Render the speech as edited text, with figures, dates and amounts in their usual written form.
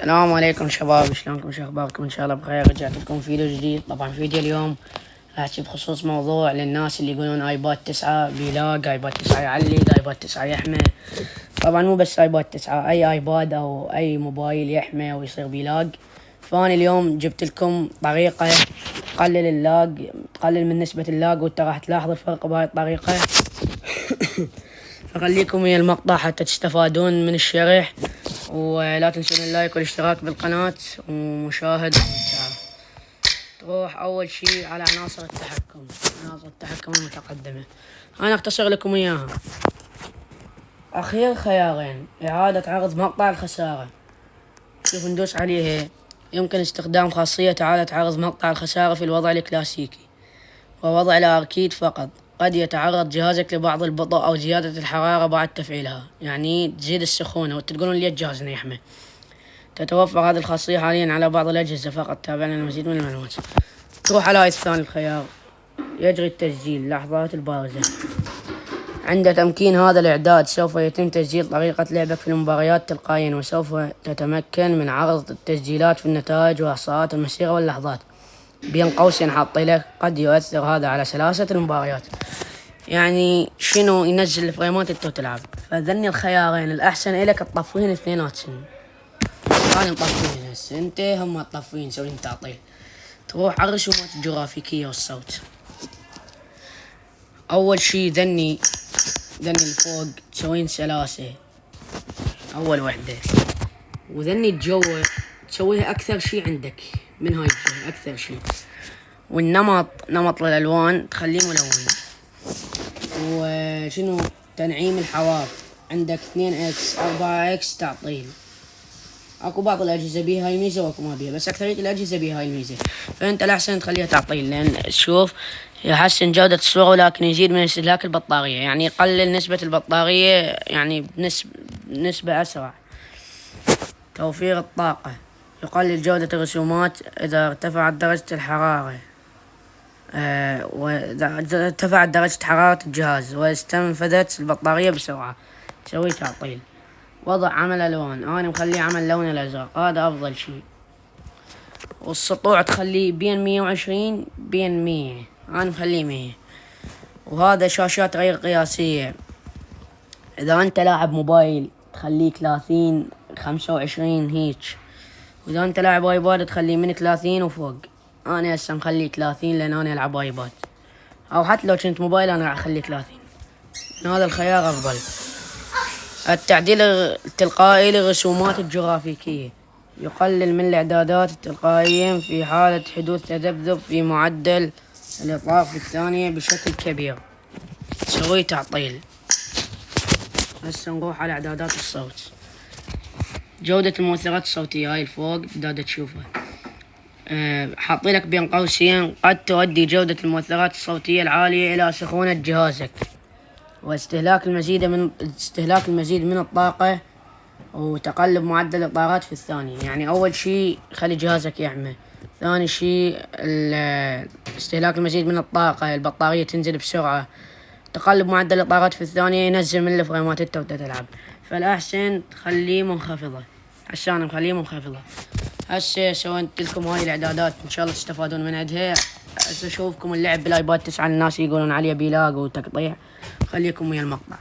السلام عليكم شباب، شلونكم؟ شو اخباركم؟ ان شاء الله بخير. رجعت لكم فيديو جديد. طبعا فيديو اليوم راح احكي بخصوص موضوع للناس اللي يقولون ايباد 9 بيلاق، ايباد 9 يعلق، ايباد 9 يحمى. طبعا مو بس ايباد 9، اي ايباد او اي موبايل يحمى ويصير بيلاق. فانا اليوم جبت لكم طريقة تقلل اللاق، تقلل من نسبة اللاق، وانت راح تلاحظ الفرق بهاي الطريقة. فخليكم ويا المقطع حتى تستفادون من الشرح، ولا تنسون اللايك والاشتراك بالقناة ومشاهدة ممتعة. تروح أول شي على عناصر التحكم المتقدمة. أنا أختصر لكم إياها. أخير خيارين: إعادة عرض مقطع الخسارة. شوف ندوس عليها. يمكن استخدام خاصية إعادة عرض مقطع الخسارة في الوضع الكلاسيكي ووضع الأركيد فقط. قد يتعرض جهازك لبعض البطء أو زيادة الحرارة بعد تفعيلها، يعني تزيد السخونة وتقولون لي جهازنا يحمى. تتوفر هذه الخاصية حاليا على بعض الأجهزة فقط. تابعنا المزيد من المعلومات. تروح على الثاني الخيار: يجري التسجيل لحظات البارزة. عند تمكين هذا الإعداد سوف يتم تسجيل طريقة لعبك في المباريات تلقائيا، وسوف تتمكن من عرض التسجيلات في النتائج وإحصاءات المسيرة واللحظات. بين قوسين حاط لك: قد يؤثر هذا على سلاسة المباريات. يعني شنو؟ ينزل الفريمات انت تلعب. فذني الخيارين الأحسن إلك تطفيهن اثنيناتهم. أنا مطفيهن هسه، انت هم تطفيهن، سوين تعطيل. تروح على الرسومات الجغرافيكية والصوت. أول شي ذني الفوق تسوين سلاسة، أول وحدة. وذني الجوة تسويها أكثر شي عندك من هاي الجهة، أكثر شي. نمط الألوان تخليه ملون. وشنو؟ تنعيم الحواف عندك 2x 4x تعطيل. اكو بعض الاجهزه بيها هاي الميزه واكو ما بيها، بس اكثريه الاجهزه بيها هاي الميزه. فانت الاحسن تخليها تعطيل، لان شوف يحسن جوده الصوره ولكن يزيد من استهلاك البطاريه، يعني يقلل نسبه البطاريه يعني بنسبه اسرع. توفير الطاقه يقلل جوده الرسومات اذا ارتفعت درجه الحراره، وإذا ارتفعت درجة حرارة الجهاز واستنفذت البطارية بسرعة. تسوي تعطيل. وضع عمل ألوان، أنا مخليه عمل لون الأزرق، هذا أفضل شي. والسطوع تخليه بين 120 بين 100، أنا مخليه 100. وهذا شاشات غير قياسية، إذا أنت لاعب موبايل تخليه 30 25 هيج، وإذا أنت لاعب ايباد تخليه من 30 وفوق. أنا هسه مخليه 30 لأن أنا ألعب ايباد، أو حتى لو كنت موبايل أنا راح أخليه 30. هذا الخيار أفضل. التعديل التلقائي للرسومات الجغرافيكية يقلل من الإعدادات التلقائية في حالة حدوث تذبذب في معدل الإطلاق في الثانية بشكل كبير. تسوي تعطيل. هسه نروح على إعدادات الصوت. جودة المؤثرات الصوتية هاي الفوق تقدر تشوفها. حاطيلك بين قوسين: قد تؤدي جودة المؤثرات الصوتية العالية إلى سخونة جهازك واستهلاك المزيد من الطاقة وتقلب معدل الإطارات في الثانية. يعني أول شي خلي جهازك يحمى، ثاني شي استهلاك المزيد من الطاقة، البطارية تنزل بسرعة، تقلب معدل الإطارات في الثانية ينزل من الفريمات انت وتلعب. فالأحسن تخليه منخفضة. هسه أنا مخليه منخفضة. هسه سويت لكم هاي الإعدادات، إن شاء الله تستفادون من عندها. هسه أشوفكم اللعب بالايباد 9 الناس يقولون عليه بيلاق وتقطيع. خليكم ويا المقطع.